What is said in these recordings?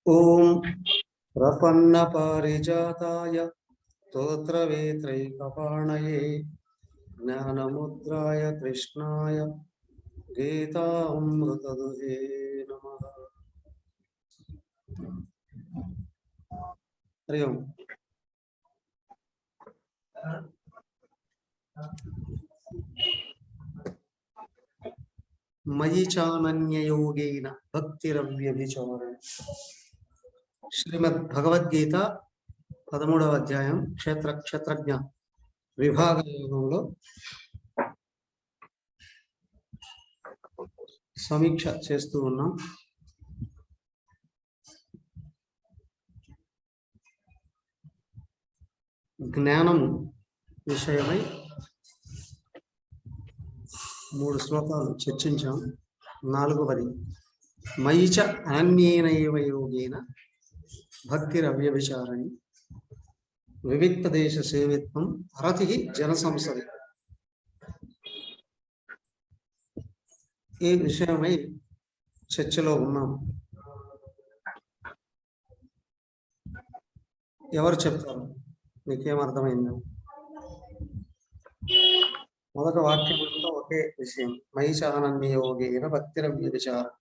ओम प्रपन्नपारिजाताय स्तोत्रवेत्रैकपाणये ज्ञानमुद्राय कृष्णाय गीतामृतदुहे नमः। हरि ओम। मयि चानन्ययोगेन भक्तिरव्यभिचारिणी। श्रीमद्भगवद्गीता 13వ అధ్యాయం క్షేత్రజ్ఞ విభాగ యోగంలో సమీక్ష చేస్తూ ఉన్నాం. జ్ఞానం విషయమై 3 శ్లోకాలు చర్చించాం. 4వది మయి చ అనన్యేనైవ యోగేన భక్తిరవ్యభిచారిణి వివిక్త దేశ సేవిత్వం అరతి జనసంసది. ఈ విషయమై చర్చలో ఉన్నాం. ఎవరు చెప్తారు? మీకేం అర్థమైంది? మొదటి వాక్యంలో ఒకే విషయం, మయి చ అనన్యయోగేన భక్తిరవ్యభిచారిణి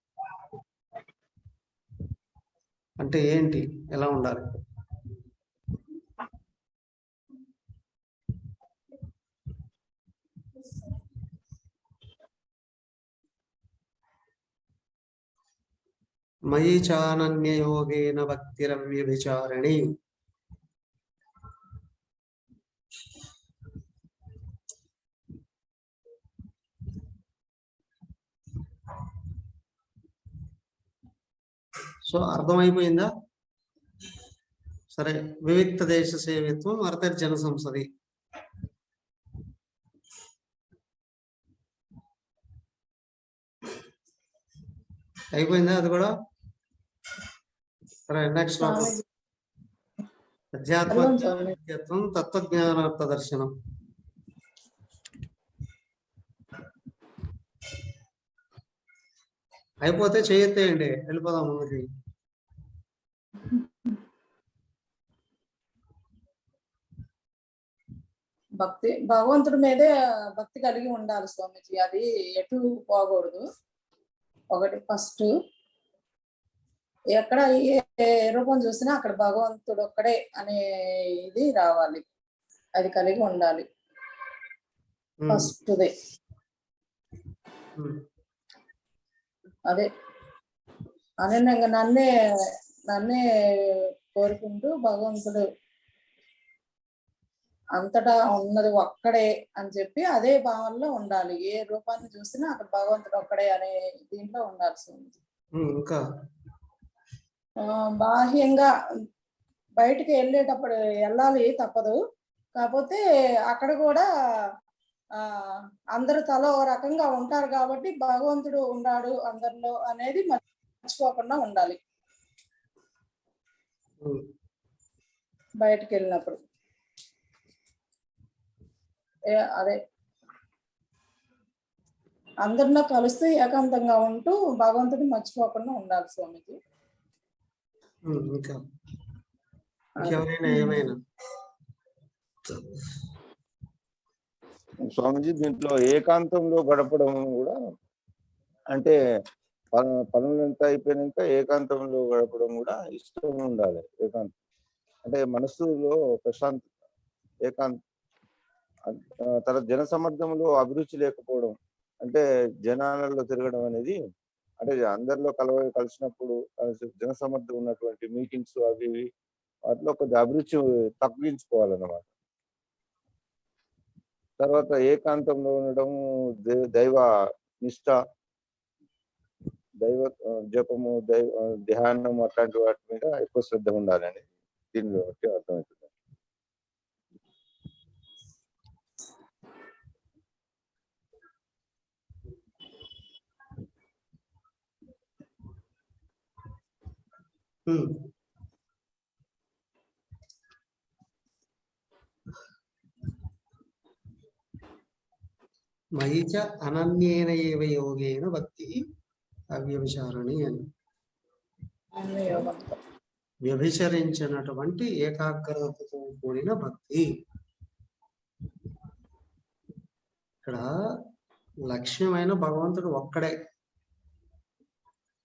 అంటే ఏంటి? ఎలా ఉండాలి? మయి చానన్యయోగేన భక్తిరవ్యభిచారిణి సో అర్థమైపోయిందా? సరే, వివిక్త దేశ సేవిత్వం అర్థర్జన సంసది. అయిపోయిందా అది కూడా? సరే, నెక్స్ట్ అధ్యాత్మత్వం తత్వజ్ఞానార్థ దర్శనం. అయిపోతే చేయొత్తేయండి, వెళ్ళిపోదాం ముందుకి. భక్తి భగవంతుడి మీదే భక్తి కలిగి ఉండాలి స్వామిజీ, అది ఎటు పోకూడదు. ఒకటి ఫస్ట్, ఎక్కడ ఏ రూపం చూసినా అక్కడ భగవంతుడు ఒక్కడే అనే ఇది రావాలి, అది కలిగి ఉండాలి ఫస్ట్దే. అదే అనన్యంగా నన్నే కోరుకుంటూ భగవంతుడు అంతటా ఉన్నది ఒక్కడే అని చెప్పి అదే భావనలో ఉండాలి. ఏ రూపాన్ని చూసినా అక్కడ భగవంతుడు ఒక్కడే అనే దీంట్లో ఉండాల్సి ఉంది. ఇంకా బాహ్యంగా బయటికి వెళ్ళేటప్పుడు వెళ్ళాలి తప్పదు, కాకపోతే అక్కడ కూడా అందరు తల ఒక రకంగా ఉంటారు కాబట్టి భగవంతుడు ఉన్నాడు అందరిలో అనేది మర్చిపోకుండా ఉండాలి బయటికి వెళ్ళినప్పుడు. అదే అందరిలో కలిసి ఏకాంతంగా ఉంటూ భగవంతుడిని మర్చిపోకుండా ఉండాలి స్వామిజీ. స్వామిజీ, దీంట్లో ఏకాంతంలో గడపడం కూడా అంటే పనులంతా అయిపోయినాక ఏకాంతంలో గడపడం కూడా ఇష్టం ఉండాలి. ఏకాంతం అంటే మనస్సులో ప్రశాంత ఏకాంత. తర్వాత జన సమర్థంలో అభిరుచి లేకపోవడం అంటే జనాలలో తిరగడం అనేది, అంటే అందరిలో కలిసినప్పుడు జన సమర్థం ఉన్నటువంటి మీటింగ్స్ అవి వాటిలో కొద్దిగా అభిరుచి తగ్గించుకోవాలన్నమాట. తర్వాత ఏకాంతంలో ఉండడం, దైవ నిష్ట, దైవ జపము, ధ్యానం అట్లాంటి వాటి మీద ఎక్కువ శ్రద్ధ ఉండాలని దీన్ని బట్టి అర్థమవుతుంది. మయి చ అనన్యేన ఏవ యోగేన భక్తి అవ్యభిచారిణి అని. వ్యభిచరించినటువంటి ఏకాగ్రతతో కూడిన భక్తి. ఇక్కడ లక్ష్యమైన భగవంతుడు ఒక్కడే,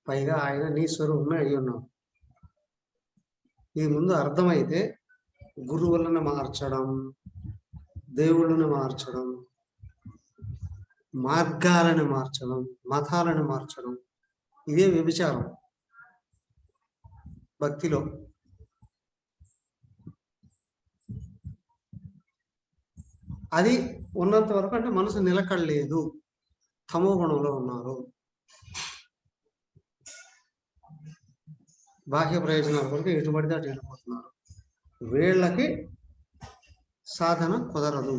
పైగా ఆయన నీ స్వరూపమే అయి ఉన్నావు. ఈ ముందు అర్థమైతే గురువులను మార్చడం, దేవుళ్ళను మార్చడం, మార్గాలను మార్చడం, మతాలను మార్చడం, ఇదే వ్యభిచారం భక్తిలో. అది ఉన్నంత వరకు అంటే మనసు నిలకడలేదు, తమో గుణంలో ఉన్నారు, బాహ్య ప్రయోజనాల కొరకు ఎటు పడితే అటు వెళ్ళిపోతున్నారు. వీళ్ళకి సాధన కుదరదు.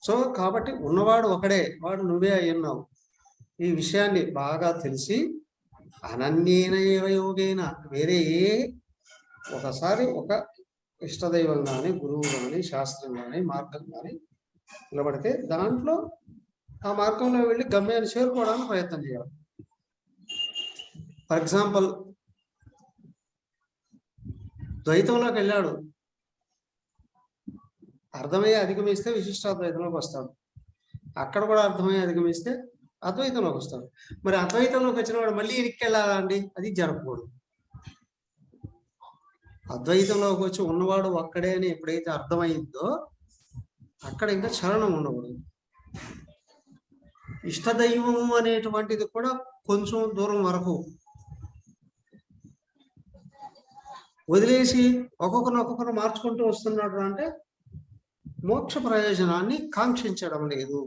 సో కాబట్టి ఉన్నవాడు ఒకడే, వాడు నువ్వే అయి ఉన్నావు. ఈ విషయాన్ని బాగా తెలిసి అనన్యేన ఏవ యోగేన, వేరే ఒకసారి ఒక ఇష్టదైవం కానీ, గురువు కానీ, శాస్త్రం కానీ, మార్గం కానీ నిలబడితే దాంట్లో ఆ మార్గంలో వెళ్ళి గమ్యాన్ని చేరుకోవడానికి ప్రయత్నం చేయాలి. ఫర్ ఎగ్జాంపుల్, ద్వైతంలోకి వెళ్ళాడు, అర్థమయ్యే అధిగమిస్తే విశిష్టాద్వైతంలోకి వస్తాడు. అక్కడ కూడా అర్థమయ్యే అధిగమిస్తే అద్వైతంలోకి వస్తాడు. మరి అద్వైతంలోకి వచ్చిన వాడు మళ్ళీ ఇరిక్కెళ్ళాలా అండి? అది జరగకూడదు. అద్వైతంలోకి వచ్చి ఉన్నవాడు ఒక్కడే అని ఎప్పుడైతే అర్థమైందో అక్కడ ఇంకా చలనం ఉండకూడదు. ఇష్టదైవము అనేటువంటిది కూడా కొంచెం దూరం వరకు వదిలేసి ఒక్కొక్కరు మార్చుకుంటూ వస్తున్నాడు అంటే మోక్ష ప్రయోజనాన్ని కాంక్షించడం లేదు.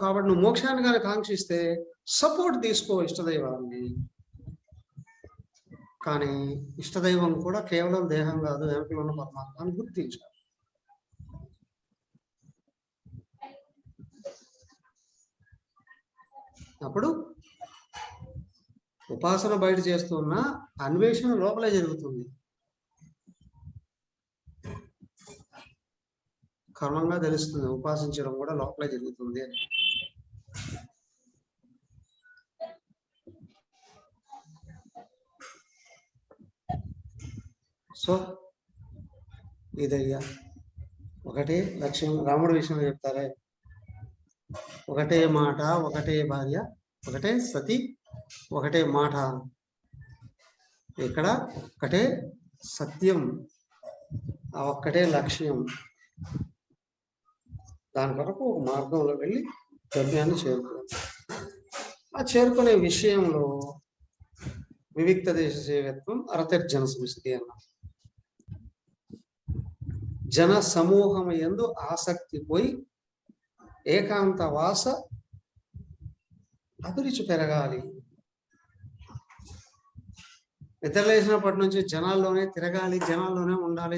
కాబట్టి నువ్వు మోక్షాన్ని కానీ కాంక్షిస్తే సపోర్ట్ తీసుకో ఇష్టదైవాన్ని. కానీ ఇష్టదైవం కూడా కేవలం దేహం కాదు, వెనకలో ఉన్న పరమాత్మని గుర్తించాలి. అప్పుడు ఉపాసన బయట చేస్తున్న అన్వేషణ లోపలే జరుగుతుంది. కర్మంగా తెలుస్తుంది, ఉపాసించడం కూడా లోపలే జరుగుతుంది అని. సో ఇదయ్యా ఒకటే లక్ష్యం. రాముడి విషయంలో చెప్తారే, ఒకటే మాట, ఒకటే భార్య, ఒకటే సతి, ఒకటే మాట. ఇక్కడ ఒక్కటే సత్యం, ఆ ఒక్కటే లక్ష్యం. దాని కొరకు ఒక మార్గంలో వెళ్ళి గమ్యాన్ని చేరుకోవాలి. ఆ చేరుకునే విషయంలో వివిక్త దేశ సేవత్వం అరతర్జన సంస్కృతి అన్నారు. జన సమూహం యందు ఆసక్తి పోయి ఏకాంత వాస అభిరుచి పెరగాలి. నిద్రలేసినప్పటి నుంచి జనాల్లోనే తిరగాలి, జనాల్లోనే ఉండాలి,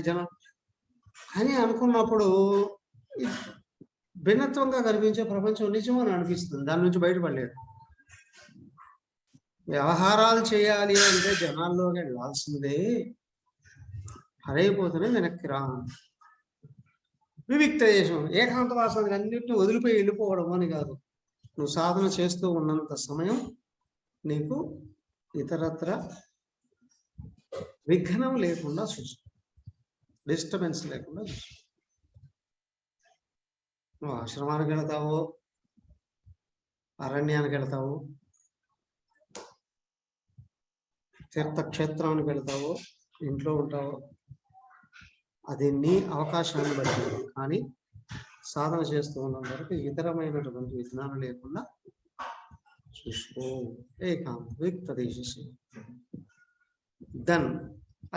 అని అనుకున్నప్పుడు భిన్నత్వంగా కనిపించే ప్రపంచం నిజమని అనిపిస్తుంది. దాని నుంచి బయటపడలేదు. వ్యవహారాలు చేయాలి అంటే జనాల్లోకి వెళ్ళాల్సిందే, హరైపోతేనే వెనక్కి రా. వివిక్త దేశం ఏకాంత వాసానికి అన్నింటినీ వదిలిపోయి వెళ్ళిపోవడం అని కాదు. నువ్వు సాధన చేస్తూ ఉన్నంత సమయం నీకు ఇతరత్ర విఘ్నం లేకుండా చూసుకో, డిస్టర్బెన్స్ లేకుండా చూసుకో. నువ్వు ఆశ్రమానికి వెళతావు, అరణ్యానికి వెళతావు, తీర్థక్షేత్రానికి వెళతావు, ఇంట్లో ఉంటావు, అది నీ అవకాశాన్ని బట్టి. కానీ సాధన చేస్తూ ఉన్న వరకు ఇతరమైనటువంటి విజ్ఞానం లేకుండా చూసుకో. ఏకాంత వివిక్త దేశ. దెన్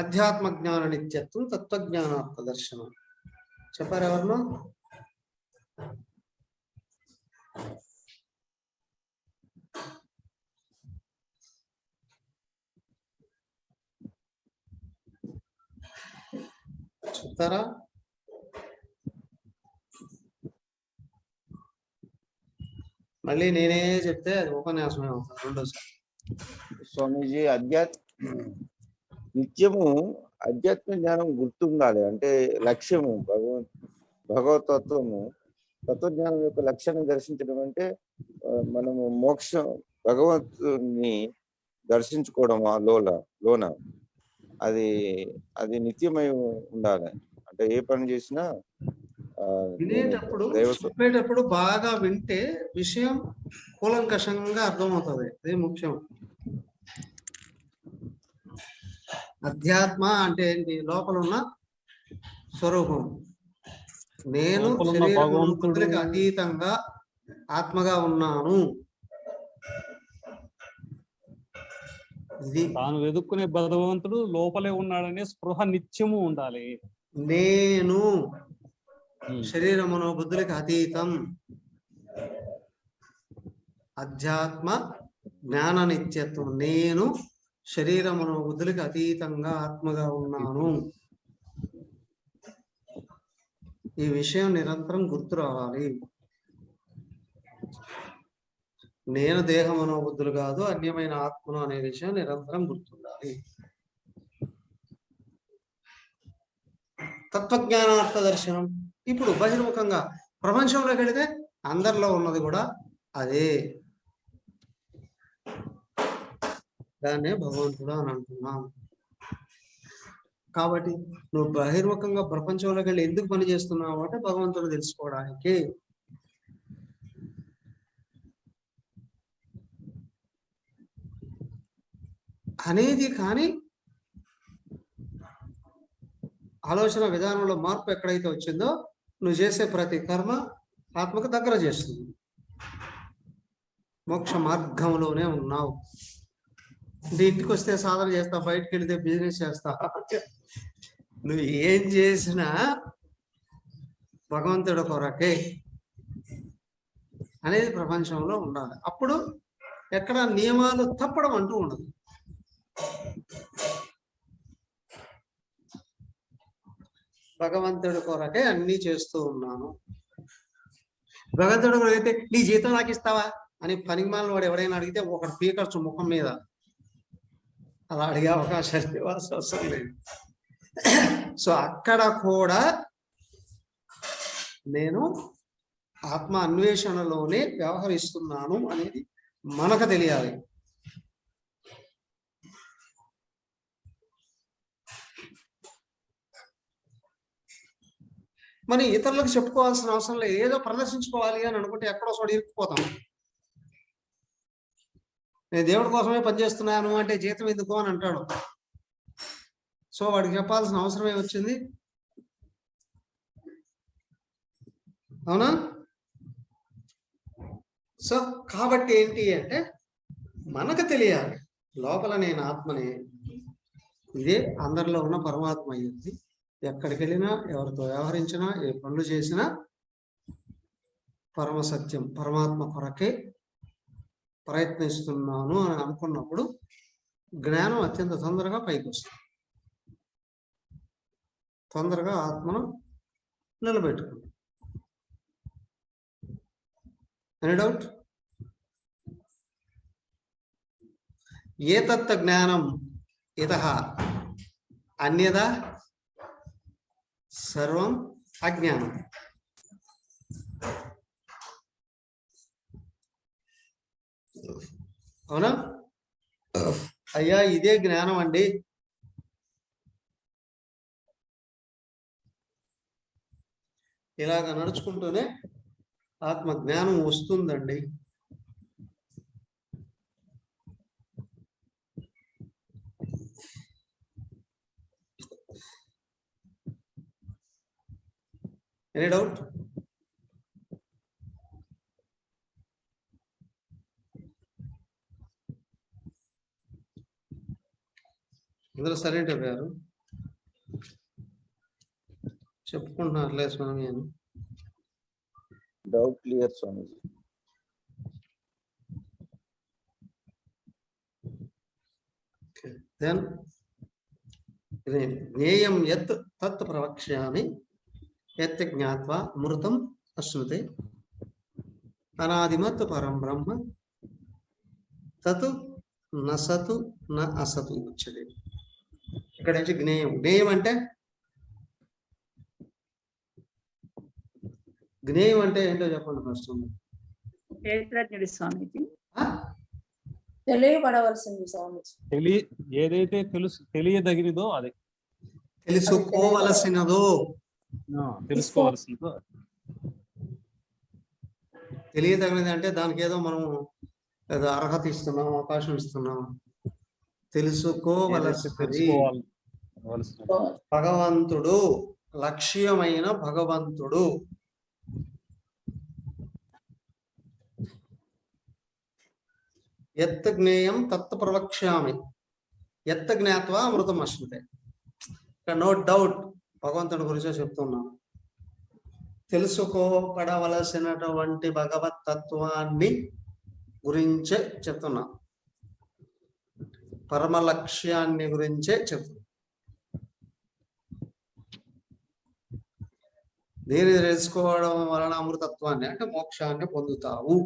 అధ్యాత్మ జ్ఞాన నిత్యత్వం, తత్వజ్ఞానాత్మ దర్శనం. చెప్పారు ఎవరినో? చెప్తారా? మళ్ళీ నేనే చెప్తే అది ఉపన్యాసమే అవుతుంది రెండోసారి. స్వామీజీ, నిత్యము అధ్యాత్మ జ్ఞానం గుర్తుండాలి. అంటే లక్ష్యము భగవతత్వము తత్వజ్ఞానం యొక్క లక్ష్యాన్ని దర్శించడం అంటే మనము మోక్షం భగవంతుని దర్శించుకోవడం ఆ లోన అది అది నిత్యమై ఉండాలి. అంటే ఏ పని చేసినా వినేటప్పుడు చెప్పేటప్పుడు బాగా వింటే విషయం కూలంకషంగా అర్థమవుతుంది. అదే ముఖ్యం. అధ్యాత్మ అంటే ఏంటి? లోపల ఉన్న స్వరూపం. నేను శరీరానికి అతీతంగా ఆత్మగా ఉన్నాను. ఇది తాను వెతుక్కునే భగవంతుడు లోపలే ఉన్నాడనే స్పృహ నిత్యము ఉండాలి. నేను శరీరమును బుద్ధులకి అతీతం, అధ్యాత్మ జ్ఞాన నిత్యత్వం. నేను శరీరమును బుద్ధులకి అతీతంగా ఆత్మగా ఉన్నాను. ఈ విషయం నిరంతరం గుర్తు రావాలి. నేను దేహమును బుద్ధులు కాదు, అన్యమైన ఆత్మను అనే విషయం నిరంతరం గుర్తుండాలి. తత్వజ్ఞానార్థ దర్శనం. ఇప్పుడు బహిర్ముఖంగా ప్రపంచంలోకి వెళితే అందరిలో ఉన్నది కూడా అదే. దాన్నే భగవంతుడు అని అంటున్నాం. కాబట్టి నువ్వు బహిర్ముఖంగా ప్రపంచంలోకి వెళ్ళి ఎందుకు పని చేస్తున్నావు అంటే భగవంతుడు తెలుసుకోవడానికి. అనేది కానీ ఆలోచన విధానంలో మార్పు ఎక్కడైతే వచ్చిందో నువ్వు చేసే ప్రతి కర్మ ఆత్మకు దగ్గర చేస్తుంది. మోక్ష మార్గంలోనే ఉన్నావు. అంటే ఇంటికి వస్తే సాధన చేస్తా, బయటకు వెళితే బిజినెస్ చేస్తా, నువ్వు ఏం చేసినా భగవంతుడి కొరకే అనేది ప్రపంచంలో ఉండాలి. అప్పుడు ఎక్కడ నియమాలు తప్పడం అంటూ ఉండదు. భగవంతుడి కొరకే అన్ని చేస్తూ ఉన్నాను. భగవంతుడి కొరకు అయితే నీ జీతం నాకు ఇస్తావా అని పనికిమాలిన వాడు ఎవరైనా అడిగితే ఒకటి పీకర్చు ముఖం మీద. అలా అడిగే అవకాశాలు అవసరం లేదు. సో అక్కడ కూడా నేను ఆత్మ అన్వేషణలోనే వ్యవహరిస్తున్నాను అనేది మనకు తెలియాలి. మరి ఇతరులకు చెప్పుకోవాల్సిన అవసరం లేదు. ఏదో ప్రదర్శించుకోవాలి అని అనుకుంటే ఎక్కడో చోట ఇరుక్కుపోతాం. నేను దేవుడి కోసమే పనిచేస్తున్నాను అంటే జీతం ఎందుకు అని అంటాడు. సో వాడికి చెప్పాల్సిన అవసరమే వచ్చింది. అవునా? సో కాబట్టి ఏంటి అంటే మనకు తెలియాలి లోపల నేను ఆత్మనే, ఇదే అందరిలో ఉన్న పరమాత్మ అయ్యింది. ఎక్కడికి వెళ్ళినా, ఎవరితో వ్యవహరించినా, ఏ పనులు చేసినా పరమ సత్యం పరమాత్మ కొరకే ప్రయత్నిస్తున్నాను అని అనుకున్నప్పుడు జ్ఞానం అత్యంత తొందరగా పైకి వస్తుంది. తొందరగా ఆత్మను నిలబెట్టుకుంది. Any doubt? ఏ తత్వ జ్ఞానం ఇతః అన్యదా సర్వం అజ్ఞానం. అవునా? అయ్యా ఇదే జ్ఞానం అండి. ఇలాగ నడుచుకుంటూనే ఆత్మ జ్ఞానం వస్తుందండి. Any doubt? అందరూ సరేంటి గారు చెప్పుకుంటున్నారులే స్వామి అని. డౌట్ క్లియర్ స్వామిజీ. దెన్ జ్ఞేయం యత్ తత్ ప్రవక్ష్యామి యత్ జ్ఞాత్వా అమృతం అశ్నుతే అనాదిమత్ పరం బ్రహ్మ తత్ న సతు న అసతు ఉచ్యతే. ఇక్కడ నుంచి జ్ఞేయం. జ్ఞేయం అంటే జ్ఞేయం అంటే ఏంటో చెప్పండి ఫస్ట్. క్షేత్రజ్ఞుడి స్వామీజీ. తెలియబడవలసింది స్వామీజీ. ఏదైతే తెలియదగినదో అది తెలుసుకోవలసినదో. తెలుసుకోవాల్సిందో. తెలియదగినది అంటే దానికి ఏదో మనం ఏదో అర్హత ఇస్తున్నాం, అవకాశం ఇస్తున్నాం. తెలుసుకోవలసినది భగవంతుడు, లక్ష్యమైన భగవంతుడు. ఎత్ జ్ఞేయం తత్ ప్రవక్ష్యామి, ఎత్ జ్ఞాత్వా అమృతం అశ్నుతే. ఇక్కడ నో డౌట్ భగవంతుడి గురించే చెప్తున్నాను. తెలుసుకోబడవలసినటువంటి భగవత్ తత్వాన్ని గురించే చెప్తున్నా, పరమ లక్ష్యాన్ని గురించే చెప్తున్నా. దీన్ని తెలుసుకోవడం వలన అమృతత్వాన్ని అంటే మోక్షాన్ని పొందుతావు,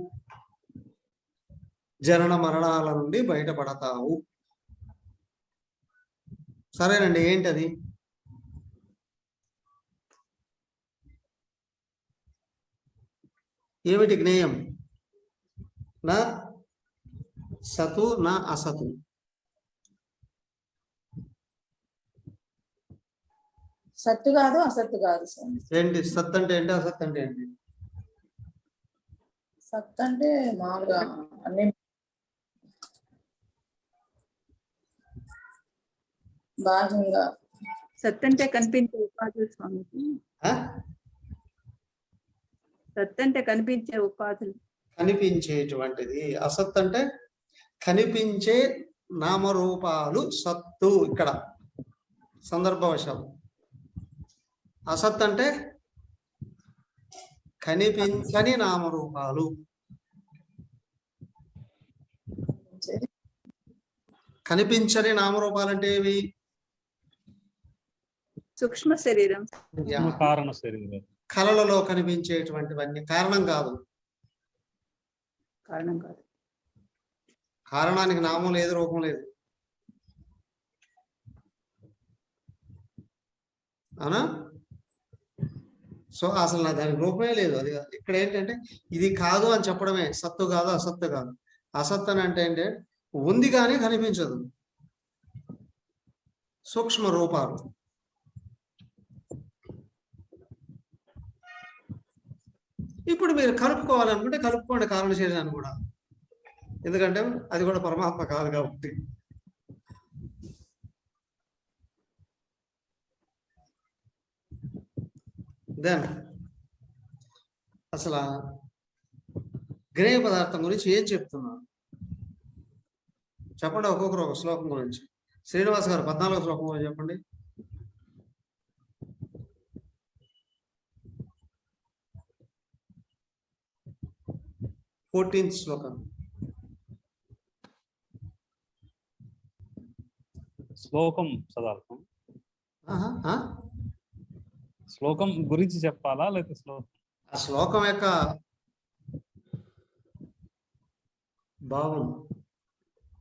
జనన మరణాల నుండి బయటపడతావు. సరేనండి, ఏంటది? ఏమిటి జ్ఞేయం? నా సతు నా అసతు. సత్తు కాదు అసత్తు కాదు. ఏంటి సత్ అంటే ఏంటి, అసత్ అంటే ఏంటి? సత్ అంటే మామూలుగా అన్ని బాహ్యంగా. సత్ అంటే కనిపించే ఉపాధులు స్వామీజీ. సత్ అంటే కనిపించే ఉపాధులు, కనిపించేటువంటిది. అసత్ అంటే కనిపించే నామరూపాలు సత్తు. ఇక్కడ సందర్భవశాలు. అసత్ అంటే కనిపించని నామరూపాలు. కనిపించని నామరూపాలు అంటే ఏవి? సూక్ష్మ శరీరం, కారణ శరీరం. కళలలో కనిపించేటువంటివన్నీ కారణం కాదు. కారణం కాదు. కారణానికి నామం లేదు, రూపం లేదు. అవునా? సో అసలు నా దానికి రూపమే లేదు. అది ఇక్కడ ఏంటంటే ఇది కాదు అని చెప్పడమే. సత్తు కాదు, అసత్తు కాదు. అసత్ అని అంటే ఏంటంటే ఉంది కానీ కనిపించదు, సూక్ష్మ రూపాలు. ఇప్పుడు మీరు కలుపుకోవాలనుకుంటే కలుపుకోండి కారణ శరీరాన్ని కూడా, ఎందుకంటే అది కూడా పరమాత్మ కాదు కాబట్టి. దెన్ అసలు జ్ఞేయ పదార్థం గురించి ఏం చెప్తున్నారు చెప్పండి. ఒక్కొక్కరు ఒక శ్లోకం గురించి. శ్రీనివాస్ గారు 14వ శ్లోకం గురించి చెప్పండి. శ్లోకం. శ్లోకం చదవాలి. శ్లోకం గురించి చెప్పాలా లేకపోతే శ్లోకం? ఆ శ్లోకం యొక్క భావం,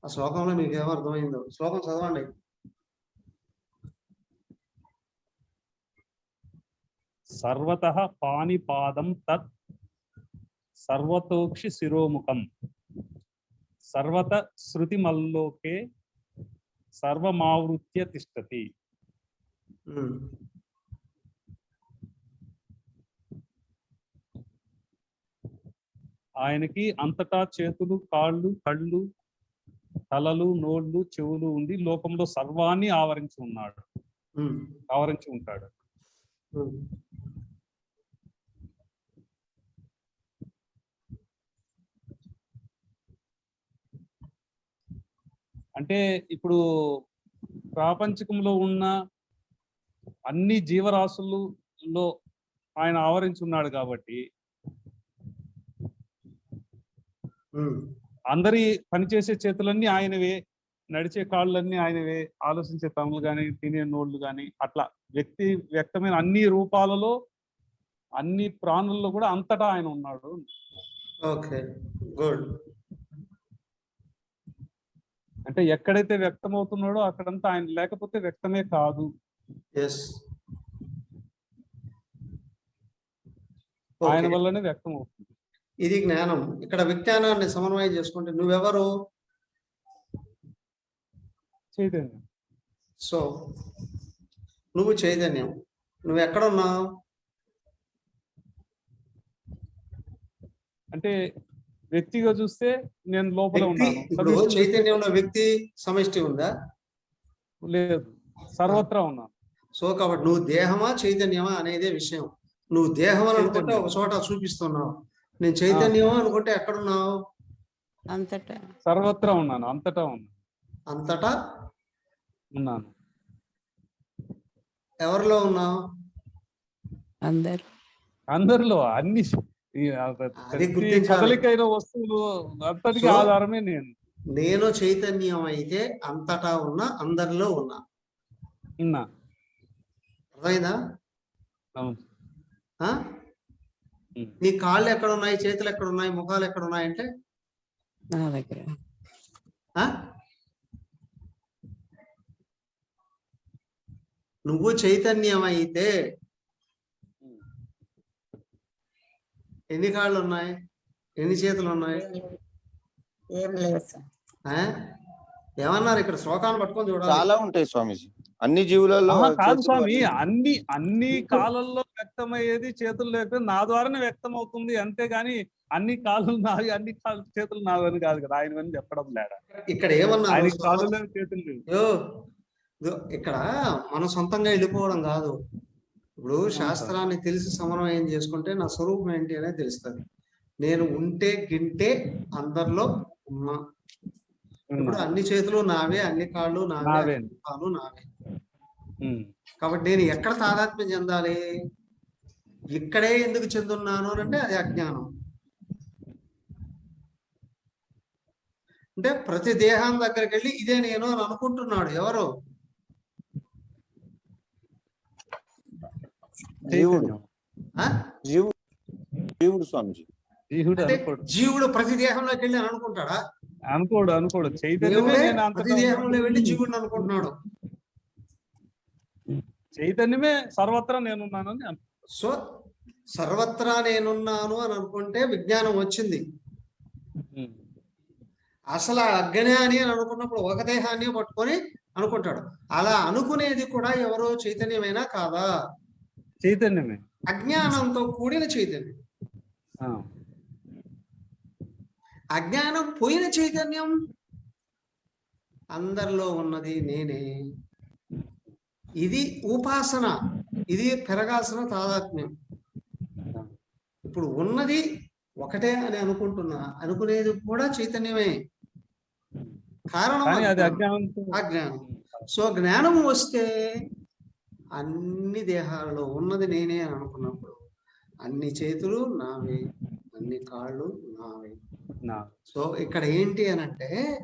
ఆ శ్లోకంలో మీకు ఏమర్థమైందో శ్లోకం చదవండి. సర్వతః పాణిపాదం తత్ సర్వతోక్షి శిరోముఖం సర్వత శృతిమల్లోకే సర్వమావృత్య తిష్టతి. ఆయనకి అంతటా చేతులు, కాళ్ళు, కళ్ళు, తలలు, నోళ్ళు, చెవులు ఉండి లోకంలో సర్వాన్ని ఆవరించి ఉంటాడు. అంటే ఇప్పుడు ప్రాపంచికంలో ఉన్న అన్ని జీవరాశుల్లో ఆయన ఆవరించి ఉన్నాడు కాబట్టి అందరి పనిచేసే చేతులన్నీ ఆయనవే, నడిచే కాళ్ళన్నీ ఆయనవే, ఆలోచించే తమ్ములు కానీ, తినే నోళ్ళు కానీ, అట్లా వ్యక్తమైన అన్ని రూపాలలో, అన్ని ప్రాణుల్లో కూడా అంతటా ఆయన ఉన్నాడు. Okay, good. అంటే ఎక్కడైతే వ్యక్తమవుతున్నాడో అక్కడంతా ఆయన లేకపోతే వ్యక్తమే కాదు. ఆయన ఓకే, వల్లనే వ్యక్తం అవుతుంది. ఇది జ్ఞానం. ఇక్కడ విజ్ఞానాన్ని సమన్వయం చేసుకుంటే నువ్వెవరు? చైతన్యం. సో నువ్వు చైతన్యం, నువ్వు ఎక్కడున్నావు? అంటే వ్యక్తిగా చూస్తే నేను లోపల వ్యక్తి, ఉన్నాను. ఇప్పుడు సమిష్టి చూస్తే చైతన్యంలో వ్యక్తి సమష్టి ఉందా? లేదు, సర్వత్రా ఉన్నాను. సో కాబట్టి నువ్వు దేహమా చైతన్యమా అనేదే విషయం. నువ్వు దేహం అని అనుకుంటే చైతన్యం. ఒక చోట చూపిస్తున్నావు, నేను చైతన్యమా అనుకుంటే ఎక్కడున్నావు? అంతటా సర్వత్రా ఉన్నాను, అంతటా ఉన్నాను. అంతటా ఉన్నాను. ఎవరిలో ఉన్నావు? అందరు అందరిలో అన్ని అది ప్రతి గుర్తించాలి. కదలికైన వస్తువులు అంతటికి సో, ఆధారమే నేను. నేను చైతన్యం అయితే అంతటా ఉన్నా, అందరిలో ఉన్నా. ఉన్నా. అర్థమైందా? అవును. ఆ? ఉమ్. నీ కాళ్ళు ఎక్కడ ఉన్నాయి, చేతులు ఎక్కడ ఉన్నాయి, ముఖాలు ఎక్కడ ఉన్నాయి అంటే నా దగ్గర ఆ? నువ్వు చైతన్యం అయితే ఎన్ని కాళ్ళు ఉన్నాయి, ఎన్ని చేతులు ఉన్నాయి? ఏం లేదు సార్. ఆ? ఏమన్నారు ఇక్కడ? శ్లోకాన్ని పట్టుకొని చూడాలి. చాలా ఉంటాయి స్వామీజీ, అన్ని జీవులలో ఆహా, కాదు చేతులు స్వామి, అన్ని- అన్ని కాలంలో వ్యక్తమయ్యేది చేతులు లేకపోతే నా ద్వారానే వ్యక్తం అవుతుంది, అంతేగాని అన్ని కాళ్ళు నావి, అన్ని చేతులు నావి అని కాదు కదా. ఆయన అని చెప్పడం లేడా. ఇక్కడ ఏమన్నారు? ఆయన కాళ్ళు లేవు, చేతులు లేవు. ఇక్కడ మనం సొంతంగా వెళ్ళిపోవడం కాదు. ఇప్పుడు శాస్త్రాన్ని తెలిసి సమన్వయం చేసుకుంటే నా స్వరూపం ఏంటి అనేది తెలుస్తుంది. నేను ఉంటే గింటే అందరిలో ఉన్నా. ఇప్పుడు అన్ని చేతులు నావే, అన్ని కాళ్ళు నావే, నావే. అన్ని కాళ్ళు నావే. ఉమ్. కాబట్టి నేను ఎక్కడ తాదాత్మ్యం చెందాలి? ఇక్కడే ఎందుకు చెందున్నాను అని అంటే అది అజ్ఞానం. అంటే ప్రతి దేహం దగ్గరికి వెళ్ళి ఇదే నేను అని అనుకుంటున్నాడు ఎవరు? జీవుడు ఆ? జీవుడు స్వామిజీ. జీవుడు అంటే అనుకోడు, జీవుడు ప్రతి దేహంలోకి వెళ్ళి అని అనుకుంటాడా? అనుకోడు. చైతన్యమే దేవుడే నేను ప్రతి అంతటా దేహంలో వెళ్ళి జీవుడిని అనుకుంటున్నాడు. చైతన్యమే సర్వత్రా నేనున్నానని సో సర్వత్రా నేనున్నాను అని అనుకుంటే విజ్ఞానం వచ్చింది. అసలు ఆ అజ్ఞాని అని అనుకున్నప్పుడు ఒక దేహాన్ని పట్టుకొని అనుకుంటాడు. అలా అనుకునేది కూడా ఎవరో చైతన్యమైనా కాదా? చైతన్యమే. అజ్ఞానంతో కూడిన చైతన్యం. ఆ. అజ్ఞానం పోయిన చైతన్యం. అందరిలో ఉన్నది నేనే. ఇది ఉపాసన, ఇది పెరగాల్సిన తాదాత్మ్యం. ఇప్పుడు ఉన్నది ఒకటే అని అనుకునేది కూడా చైతన్యమే. కారణం కానీ అది అజ్ఞానం. అజ్ఞానంతో. సో జ్ఞానం వస్తే అన్ని దేహాలలో ఉన్నది నేనే అని అనుకున్నప్పుడు అన్ని చేతులు నావే, అన్ని కాళ్ళు నావే. సో ఇక్కడ ఏంటి అని అంటే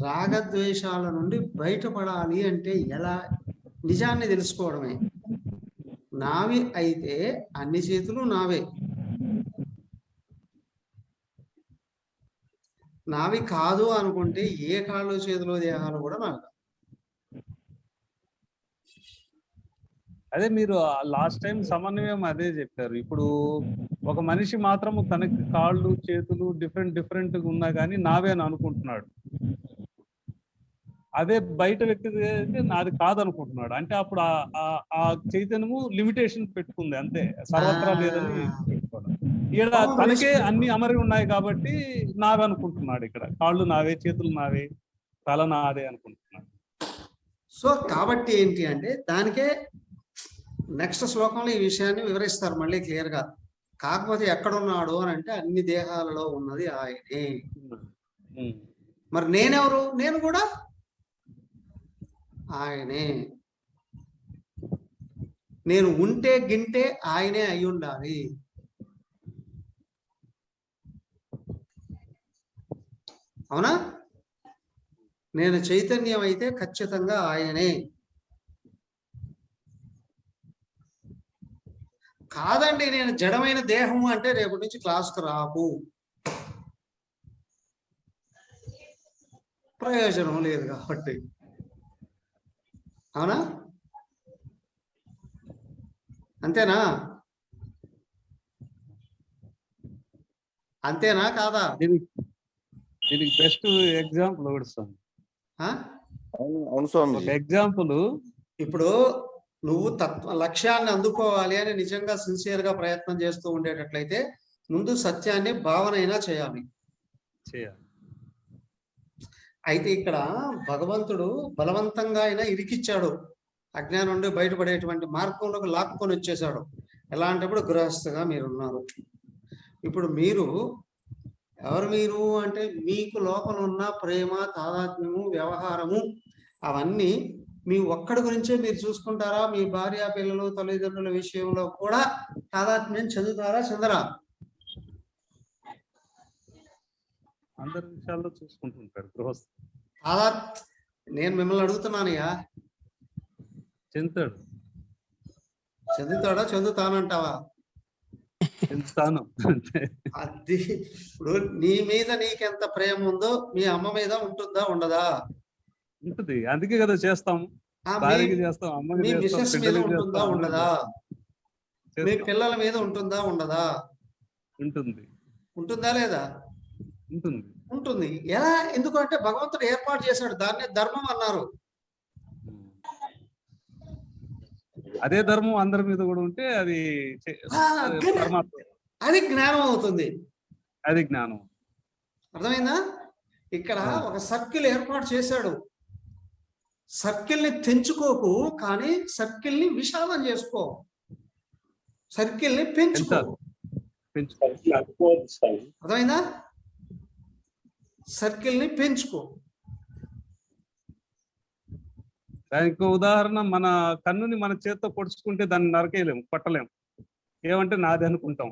రాగద్వేషాల నుండి బయటపడాలి అంటే ఎలా? నిజాన్ని తెలుసుకోవడమే. నావి అయితే అన్ని చేతులు నావే, నావి కాదు అనుకుంటే ఏ కాళ్ళు చేతులు దేహాలు కూడా నావి. అదే మీరు లాస్ట్ టైం సమన్వయం అదే చెప్పారు. ఇప్పుడు ఒక మనిషి మాత్రము తనకి కాళ్ళు చేతులు డిఫరెంట్ ఉన్నా కానీ నావే అని అనుకుంటున్నాడు. అదే బయట వ్యక్తి అయితే నాది కాదనుకుంటున్నాడు. అంటే అప్పుడు ఆ చైతన్యము లిమిటేషన్ పెట్టుకుంది, అంతే, సర్వత్రా లేదని పెట్టుకోవాలి. ఇక్కడ తనకే అన్ని అమరి ఉన్నాయి కాబట్టి నావే అనుకుంటున్నాడు. ఇక్కడ కాళ్ళు నావే, చేతులు నావే, తల నాదే అనుకుంటున్నాడు. సో కాబట్టి ఏంటి అంటే దానికే నెక్స్ట్ శ్లోకంలో ఈ విషయాన్ని వివరిస్తారు మళ్ళీ క్లియర్ గా. కాకపోతే ఎక్కడున్నాడు అని అంటే అన్ని దేహాలలో ఉన్నది ఆయనే. మరి నేనెవరు? నేను కూడా ఆయనే. నేను ఉంటే గింటే ఆయనే అయి ఉండాలి. అవునా? నేను చైతన్యం అయితే ఖచ్చితంగా ఆయనే. కాదండి నేను జడమైన దేహము అంటే రేపటి నుంచి క్లాస్కు రాకు, ప్రయోజనం లేదు కాబట్టి. అవునా? అంతేనా? అంతేనా కాదా? దీనికి బెస్ట్ ఎగ్జాంపుల్ ఒకటి స్వామి. ఆ? అవును స్వామి. ఒక ఎగ్జాంపుల్, ఇప్పుడు నువ్వు లక్ష్యాన్ని అందుకోవాలి అని నిజంగా సిన్సియర్ గా ప్రయత్నం చేస్తూ ఉండేటట్లయితే ముందు సత్యాన్ని భావనైనా చేయాలి. అయితే ఇక్కడ భగవంతుడు బలవంతంగా అయినా ఇరికిచ్చాడు, అజ్ఞానం నుండి బయటపడేటువంటి మార్గంలోకి లాక్కొని వచ్చేసాడు. ఎలాంటప్పుడు గృహస్థగా మీరున్నారు. ఇప్పుడు మీరు ఎవరు మీరు అంటే మీకు లోపల ఉన్న ప్రేమ, తాదాత్మ్యము, వ్యవహారము అవన్నీ మీ ఒక్కడి గురించే మీరు చూసుకుంటారా? మీ భార్య, పిల్లలు, తల్లిదండ్రుల విషయంలో కూడా తాదాత్మ్యం చెందుతారా, చెందరా? అందరి విషయాల్లో చూసుకుంటుంటాడు గృహస్థు. నేను మిమ్మల్ని అడుగుతున్నానయ్యా, చెందుతాడు. చెందుతాడా? చెందుతానంటావా? చెందుతాను. అది ఇప్పుడు నీ మీద నీకెంత ప్రేమ ఉందో మీ అమ్మ మీద ఉంటుందా, ఉండదా? ఉంటుంది. అందుకే కదా చేస్తాం. భార్యకి చేస్తాం, అమ్మకి మీ చేస్తాం, మిసెస్ మీద పిల్లలకి ఉంటుందా, చేస్తాం, ఉండదా? మీ పిల్లల మీద ఉంటుందా, ఉండదా? ఉంటుంది. ఉంటుందా లేదా? ఉంటుంది. ఉంటుంది. ఎలా? ఎందుకంటే భగవంతుడు ఏర్పాటు చేశాడు, దాన్ని ధర్మం అన్నారు. అదే ధర్మం అందరి మీద కూడా ఉంటే అది పరమాత్మ, అది జ్ఞానం అవుతుంది. అది జ్ఞానం. అర్థమైందా? ఇక్కడ ఒక సర్కిల్ ఏర్పాటు చేశాడు. సర్కిల్ ని తెంచుకోకు, కానీ సర్కిల్ ని విశాలం చేసుకో, సర్కిల్ ని పెంచుకో. అర్థమైందా? సర్కిల్ ని పెంచుకో. దానికి ఉదాహరణ, మన కన్నుని మన చేత్తో పొడుచుకుంటే దాన్ని నరకేయలేము, కొట్టలేము. ఏమంటే నాది అనుకుంటాం,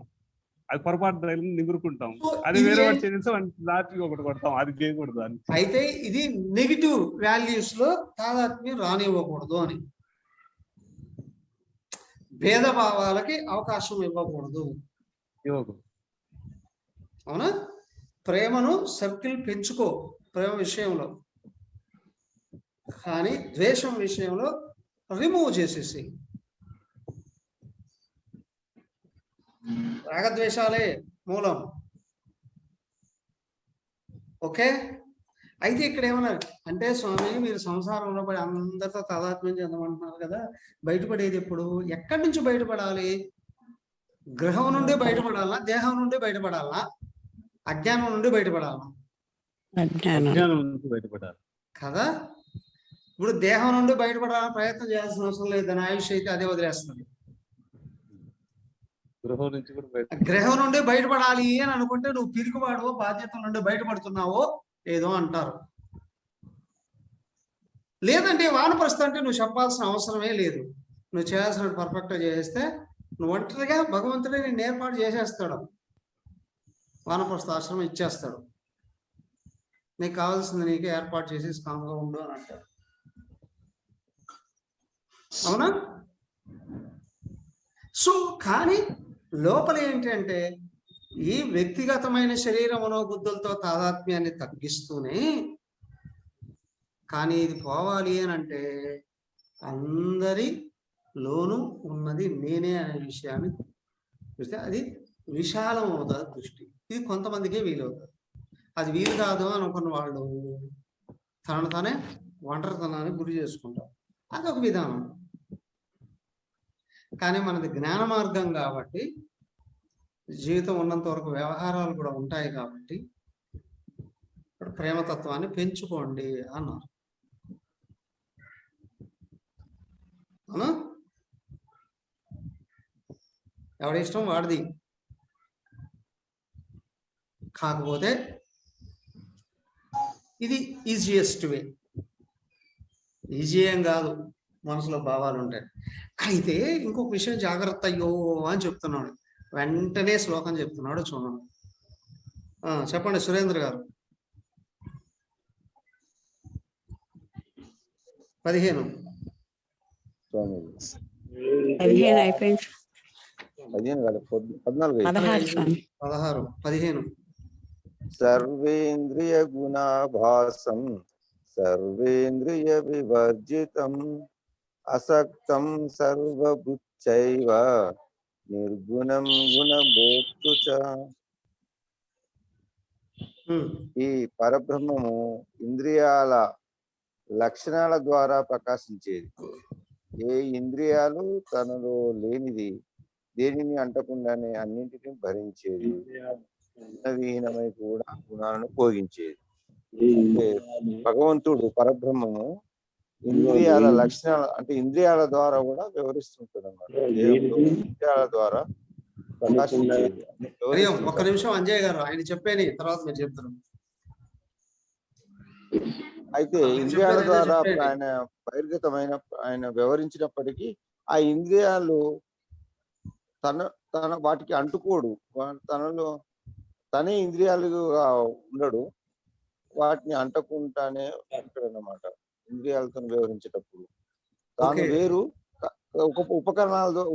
అది పొరపాటు నిగురుకుంటాం. అది వేరే వాడు చేస్తే లాస్ట్ ఒకటి కొడతాం, అది చేయకూడదు అని. అయితే ఇది నెగిటివ్ వాల్యూస్ లో తాదాత్మ్యం రానివ్వకూడదు అని, భేదభావాలకి అవకాశం ఇవ్వకూడదు. అవునా? ప్రేమను సర్కిల్ పెంచుకో ప్రేమ విషయంలో, కానీ ద్వేషం విషయంలో రిమూవ్ చేసేసి. రాగద్వేషాలే మూలం. ఓకే? అయితే ఇక్కడ ఏమన్నారు అంటే, స్వామి మీరు సంసారంలో పడి అందరితో తాదాత్మ్యం చెందమంటున్నారు కదా, బయటపడేది ఎప్పుడు? ఎక్కడి నుంచి బయటపడాలి? గ్రహం నుండి బయటపడాలా, దేహం నుండి బయటపడాలా, అజ్ఞానం నుండి బయటపడాలా? అజ్ఞానం నుంచి బయటపడాలి కదా. ఇప్పుడు దేహం నుండి బయటపడాలని ప్రయత్నం చేయాల్సిన అవసరం లేదు, దాని ఆయుష్ అయితే అదే వదిలేస్తుంది. గ్రహం నుండి బయటపడాలి అని అనుకుంటే నువ్వు పిరికివాడో, బాధ్యతల నుండి బయటపడుతున్నావో ఏదో అంటారు. లేదంటే వానప్రస్థ అంటే నువ్వు చెప్పాల్సిన అవసరమే లేదు, నువ్వు చేయాల్సిన పర్ఫెక్ట్గా చేస్తే నువ్వు ఒంటరిగా భగవంతుడే నేను ఏర్పాటు చేసేస్తాడు, వానప్రస్థ ఆశ్రమం ఇచ్చేస్తాడు, నీకు కావాల్సింది నీకే ఏర్పాటు చేసి స్ట్రాంగ్గా ఉండు అని అంటాడు. అవునా? సో కానీ లోపల ఏంటి అంటే, ఈ వ్యక్తిగతమైన శరీర మనోబుద్ధులతో తాదాత్మ్యాన్ని తగ్గిస్తూనే, కానీ ఇది పోవాలి అని అంటే అందరి లోను ఉన్నది నేనే అనే విషయాన్ని చూస్తే అది విశాలం అవుతుంది దృష్టి. ఇది కొంతమందికే వీలవుతుంది, అది వీలు కాదు అనుకున్న వాళ్ళు తనను తానే ఒంటరితనానికి గురి చేసుకుంటారు. అదొక విధానం. కానీ మనది జ్ఞాన మార్గం కాబట్టి, జీవితం ఉన్నంత వరకు వ్యవహారాలు కూడా ఉంటాయి కాబట్టి ప్రేమతత్వాన్ని పెంచుకోండి అన్నారు. అవునా? ఎవరి ఇష్టం వాడిది. కాకపోతే ఇది ఈజియెస్ట్ వే. ఈజీ ఏం కాదు, మనసులో భావాలు ఉంటాయి. అయితే ఇంకొక విషయం జాగ్రత్త అయ్యో అని చెప్తున్నాడు, వెంటనే శ్లోకం చెప్తున్నాడు చూడండి. చెప్పండి సురేంద్ర గారు. 15 అయిపోయింది. 15 సర్వేంద్రియ గుణాభాసం సర్వేంద్రియ వివర్జితం అసక్తం సర్వభూతైవ నిర్గుణం గుణభోక్తృ చ. ఉమ్, ఈ పరబ్రహ్మము ఇంద్రియాల లక్షణాల ద్వారా ప్రకాశించేది. ఏ ఇంద్రియాలు తనలో లేనిది దేనిని అంటకుండానే అన్నింటినీ భరించేది, విహీనమై కూడా గుణాలను భోగించేది. అంటే భగవంతుడు పరబ్రహ్మము ఇంద్రియాల లక్షణాలు అంటే ఇంద్రియాల ద్వారా కూడా వ్యవహరిస్తుంటాడు అన్నమాట. దేవుడు ఇంద్రియాల ద్వారా ప్రకాశించేది అంటే హరి ఓం. ఒక్క వ్యవహరిస్తుంటాడు. నిమిషం అంజయ్ గారు, ఆయన చెప్పేని తర్వాత మీరు చెప్తారు. అయితే ఆయన ఇంద్రియాల చెప్పేది ఏదో ద్వారా చెప్పేయండి. ఆయన బహిర్గతమైన ఆయన వ్యవహరించినప్పటికీ ఆ ఇంద్రియాలు తన తన వాటికి అంటుకోడు. తనలో తనే ఇంద్రియాలుగా ఉండడు, వాటిని అంటకుండానే ఉంటాడు అన్నమాట. ఇంద్రియాలతో వ్యవహరించేటప్పుడు తాను ఓకే. వేరు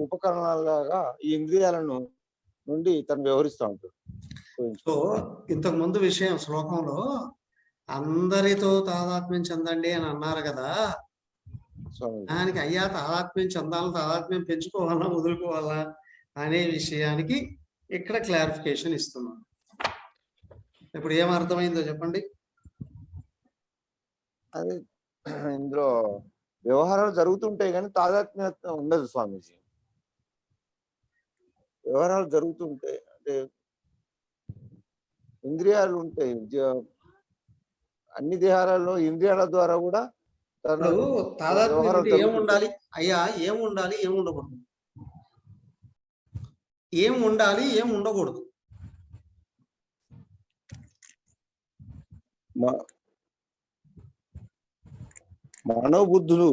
ఉపకరణాలుగా ఈ ఇంద్రియాలను నుండి తను వ్యవహరిస్తూ ఉంటాడు. సో ఇంతకు ముందు విషయం శ్లోకంలో అందరితో తాదాత్మ్యం చెందండి అని అన్నారు కదా. స్వామి దానికి అయ్యా తాదాత్మ్యం చెందాలి, తాదాత్మ్యం పెంచుకోవాలా వదులుకోవాలా అనే విషయానికి ఇక్కడ క్లారిఫికేషన్ ఇస్తున్నాం. ఇప్పుడు ఏం అర్థమైందో చెప్పండి. అదే ఇందులో వ్యవహారాలు జరుగుతుంటాయి కానీ తాదాత్మ్యత ఉండదు స్వామీజీ. వ్యవహారాలు జరుగుతుంటాయి అంటే ఇంద్రియాలు ఉంటాయి. అన్ని దేహాలలో ఇంద్రియాల ద్వారా కూడా తన ఇప్పుడు తాదాత్మ్యం వ్యవహారాలు అంటే ఏం జరుగుతుంటాయి. ఉండాలి అయ్యా, ఏం ఉండాలి ఏం ఉండకూడదు, ఏం ఉండాలి ఏం ఉండకూడదు. మనోబుద్ధులు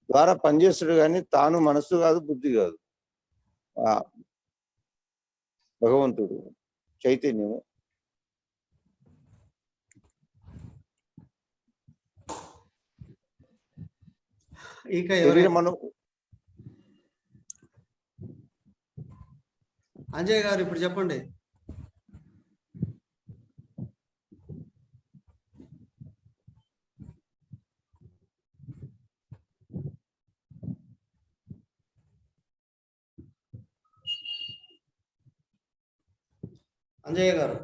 ద్వారా పనిచేస్తాడు కానీ తాను మనస్సు కాదు, బుద్ధి కాదు. ఆ భగవంతుడు చైతన్యము ఇక శరీరం అంజయ్ గారు ఇప్పుడు చెప్పండి. అంజయ్య గారు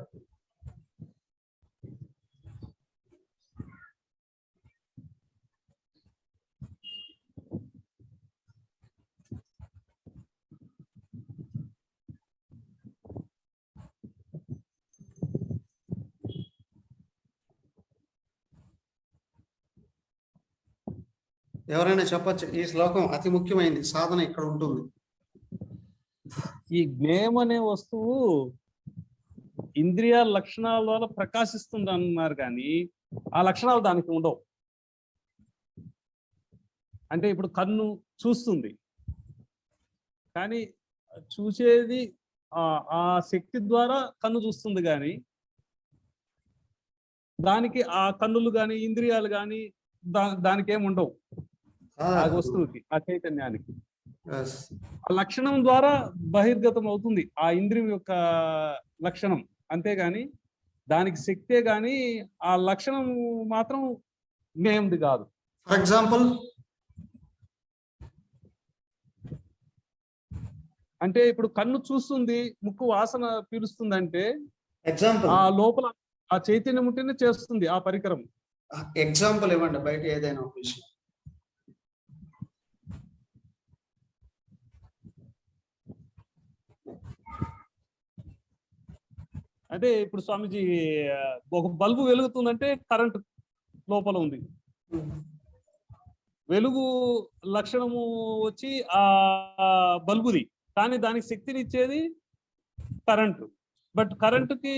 ఎవరైనా చెప్పచ్చు. ఈ శ్లోకం అతి ముఖ్యమైనది, సాధన ఇక్కడ ఉంటుంది. ఈ జ్ఞేయం అనే వస్తువు ఇంద్రియాల లక్షణాల ద్వారా ప్రకాశిస్తుంది అన్నారు కానీ ఆ లక్షణాలు దానికి ఉండవు. అంటే ఇప్పుడు కన్ను చూస్తుంది కానీ చూసేది ఆ శక్తి ద్వారా కన్ను చూస్తుంది కానీ దానికి ఆ కన్నులు కానీ ఇంద్రియాలు కానీ దానికి ఏమి ఉండవు. ఆ వస్తువుకి, ఆ చైతన్యానికి ఆ లక్షణం ద్వారా బహిర్గతం అవుతుంది ఆ ఇంద్రియం యొక్క లక్షణం. అంతేగాని దానికి శక్తే గాని ఆ లక్షణం మాత్రం జ్ఞేయంది కాదు. ఫర్ ఎగ్జాంపుల్ అంటే ఇప్పుడు కన్ను చూస్తుంది, ముక్కు వాసన పీలుస్తుంది అంటే ఎగ్జాంపుల్ ఆ లోపల ఆ చైతన్యం ఉంటేనే చేస్తుంది ఆ పరికరం. ఎగ్జాంపుల్ ఇవ్వండి బయట ఏదైనా ఒక విషయం. అదే ఇప్పుడు స్వామిజీ ఒక బల్బు వెలుగుతుందంటే కరెంట్ లోపల ఉంది. వెలుగు లక్షణము వచ్చి ఆ బల్బుది, కానీ దానికి శక్తిని ఇచ్చేది కరెంటు. బట్ కరెంటుకి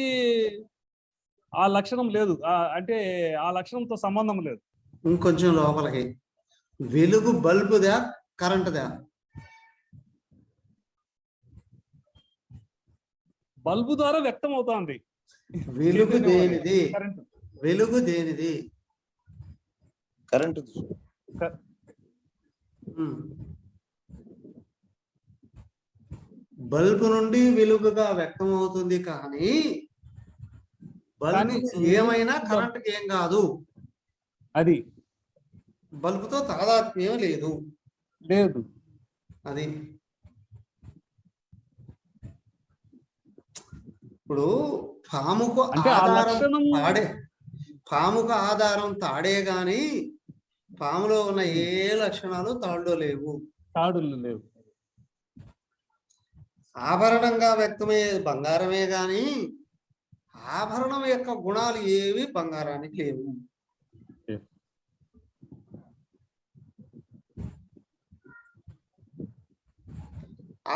ఆ లక్షణం లేదు, అంటే ఆ లక్షణంతో సంబంధం లేదు. ఇంకొంచెం లోపలికి, వెలుగు బల్బుదా కరెంటుదా? బల్బు ద్వారా వ్యక్తం అవుతోంది. వెలుగు దేనిది? కరెంటు. వెలుగు దేనిది? కరెంటు. బల్బు నుండి వెలుగుగా వ్యక్తం అవుతుంది కానీ బల్బు ఏమైనా కరెంటుకి ఏం కాదు. అది బల్బుతో తాదాత్మ్యం లేదు. అది ఇప్పుడు పాముకు అంటే ఆ ఆధారం లక్షణం తాడే, పాముకు ఆధారం తాడే గాని పాములో ఉన్న ఏ లక్షణాలు తాడులో లేవు. తాడులు లేవు. ఆభరణంగా వ్యక్తమయ్యేది బంగారమే గాని ఆభరణం యొక్క గుణాలు ఏవి బంగారానికి లేవు.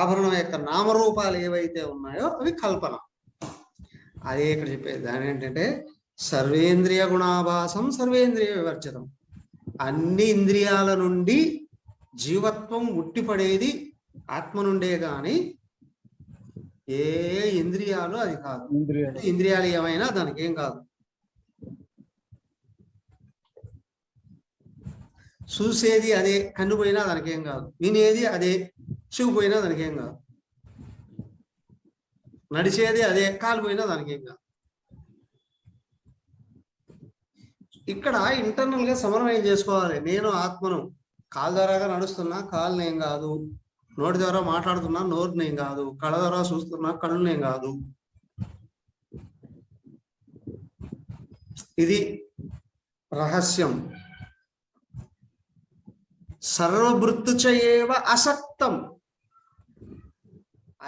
ఆభరణం యొక్క నామరూపాలు ఏవైతే ఉన్నాయో అవి కల్పన. అదే ఇక్కడ చెప్పేది దాని ఏంటంటే సర్వేంద్రియ గుణాభాసం సర్వేంద్రియ వివర్జితం. అన్ని ఇంద్రియాల నుండి జీవత్వం ఉట్టిపడేది ఆత్మ నుండే గాని ఏ ఇంద్రియాలు అది కాదు. ఇంద్రియాలు ఏమైనా దానికి ఏం కాదు. చూసేది అదే, కన్ను పోయినా దానికి ఏం కాదు. వినేది అదే, చెవు పోయినా దానికి ఏం కాదు. నడిచేది అదే, కాలు పోయినా దానికి ఏం కాదు. ఇక్కడ ఇంటర్నల్ గా సమన్వయం చేసుకోవాలి. నేను ఆత్మను కాలు ద్వారాగా నడుస్తున్నా, కాలు నేను కాదు. నోటి ద్వారా మాట్లాడుతున్నా, నోరు నేను కాదు. కళ్ళ ద్వారా చూస్తున్నా, కళ్ళు నేను కాదు. ఇది రహస్యం. సర్వభృత్తుచయేవ అసక్తం.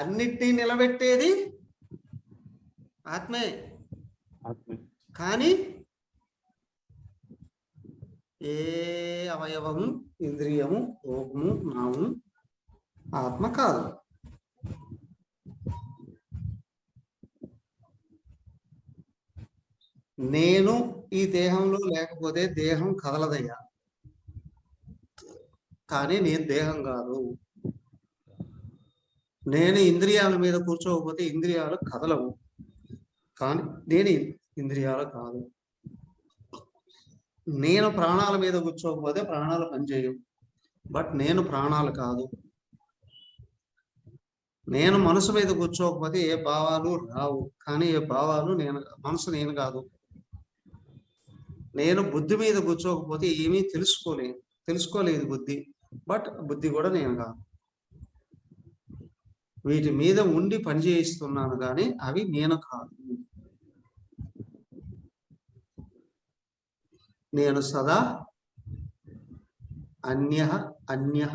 అన్నిటినీ నిలబెట్టేది ఆత్మే. కానీ ఏ అవయవము, ఇంద్రియము, రూపము, నామము ఆత్మ కాదు. నేను ఈ దేహంలో లేకపోతే దేహం కదలదయ్యా. కానీ నేను దేహం కాదు. నేను ఇంద్రియాల మీద కూర్చోకపోతే ఇంద్రియాలు కదలవు. కానీ నేను ఇంద్రియాలు కాదు. నేను ప్రాణాల మీద కూర్చోకపోతే ప్రాణాలు పనిచేయవు. బట్ నేను ప్రాణాలు కాదు. నేను మనసు మీద కూర్చోకపోతే ఏ భావాలు రావు. కానీ ఏ భావాలు నేను, మనసు నేను కాదు. నేను బుద్ధి మీద కూర్చోకపోతే ఏమీ తెలుసుకోలేదు బుద్ధి. బట్ బుద్ధి కూడా నేను కాదు. వీటి మీద ఉండి పని చేయిస్తున్నాను కానీ అవి నేను కాదు. నేను సదా అన్యః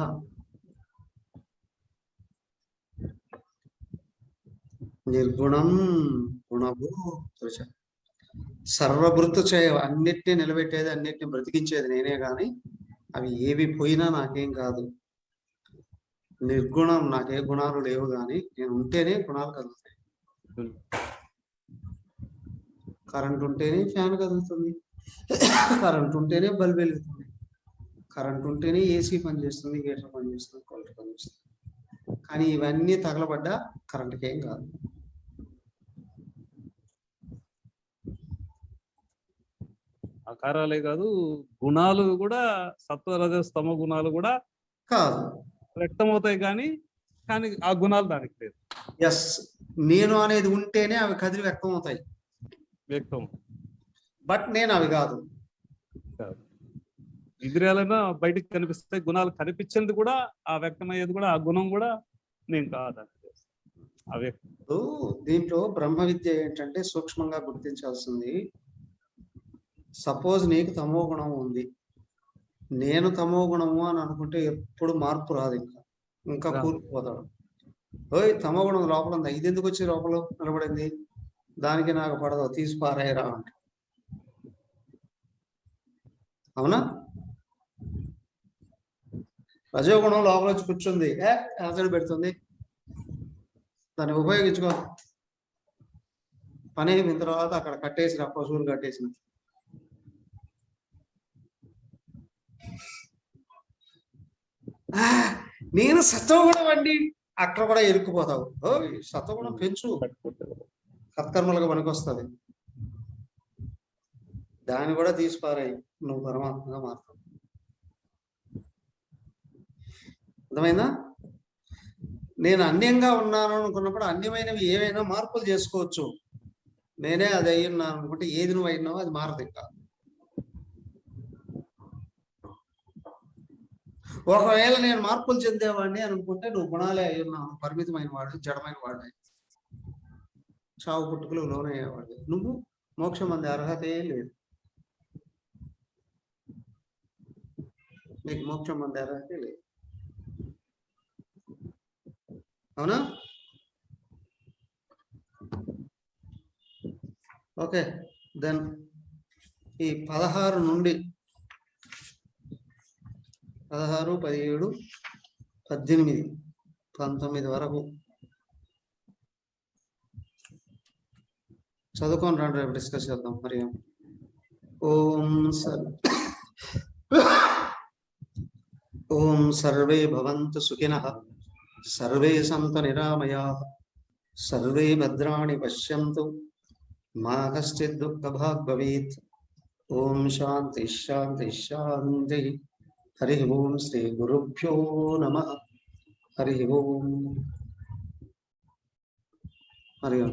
నిర్గుణం గుణము సర్వభృత్తుచయ. అన్నిటినీ నిలబెట్టేది, అన్నిటిని బ్రతికించేది నేనే గాని అవి ఏవి పోయినా నాకేం కాదు. నిర్గుణం, నాకే గుణాలు లేవు గాని నేను ఉంటేనే గుణాలు కదులుతాయి. కరెంట్ ఉంటేనే ఫ్యాన్ కదులుతుంది, కరెంట్ ఉంటేనే బల్బ్ వెలుగుతుంది, కరెంట్ ఉంటేనే ఏసీ పనిచేస్తుంది, హీటర్ పనిచేస్తుంది, కూలర్ పనిచేస్తుంది. కానీ ఇవన్నీ తగలబడ్డా కరెంట్కి ఏం కాదు. ఆకారాలే కాదు, గుణాలు కూడా సత్వరజ స్తమ గుణాలు కూడా కాదు, వ్యక్తమవుతాయి కానీ కానీ ఆ గుణాలు దానికి లేదు. ఎస్, నేను అనేది ఉంటేనే అవి కదిలి వ్యక్తం అవుతాయి. వ్యక్తం. బట్ నేను అవి కాదు. ఇంద్రియాలైనా బయటికి కనిపిస్తాయి, గుణాలు కనిపించేది కూడా, ఆ వ్యక్తమయ్యేది కూడా, ఆ గుణం కూడా నేను కాదు. దీంట్లో బ్రహ్మ విద్య ఏంటంటే సూక్ష్మంగా గుర్తించాల్సింది. సపోజ్ నీకు తమో గుణం ఉంది, నేను తమో గుణము అని అనుకుంటే ఎప్పుడు మార్పు రాదు. ఇంకా కూలిపోతాడు. ఓయ్ తమో గుణం లోపల ఉంది, ఇది ఎందుకు వచ్చి లోపల నిలబడింది, దానికి నాకు పడదు, తీసి పారేయరా అంట. అవునా? రజోగుణం లోపల వచ్చి కూర్చుంది, అసలు పెడుతుంది, దాన్ని ఉపయోగించుకో. పని అయిన తర్వాత అక్కడ కట్టేసిన పశువులు కట్టేసిన నేను సత్వగుణం అండి, అక్కడ కూడా ఇరుక్కుపోతావు. సత్వగుణం పెంచు, సత్కర్మలుగా పనికొస్తుంది. దాన్ని కూడా తీసిపారాయి, నువ్వు పరమాత్మగా మారుతావు. అర్థమైందా? నేను అన్యంగా ఉన్నాను అనుకున్నప్పుడు అన్యమైనవి ఏవైనా మార్పులు చేసుకోవచ్చు. నేనే అది అయ్యున్నాను అనుకుంటే ఏది నువ్వు అయినావో అది మారదు. ఇంకా ఒకవేళ నేను మార్పులు చెందేవాడిని అనుకుంటే నువ్వు గుణాలే అయ్యున్నావు, పరిమితమైన వాడు, జడమైన వాడు. చావు పుట్టుకలు లోనయ్యేవాడు. నువ్వు మోక్షం అందే అర్హతే లేదు, నీకు మోక్షం అందే అర్హతే లేదు. అవునా? ఓకే, దెన్ ఈ 16 నుండి 16, 17, 18, 19 వరకు చదువుకొని రండి, రేపు డిస్కస్ చేద్దాం. మరి ఓం సర్వే భవంతు సుఖినః, సర్వే సంతు నిరామయాః, సర్వే భద్రాణి పశ్యంతు, మా కశ్చిద్ దుఃఖభాగ్ భవేత్. ఓం శాంతి శాంతి శాంతి. హరి ఓం. శ్రీ గురుభ్యో నమః. హరి ఓం. హరి ఓం.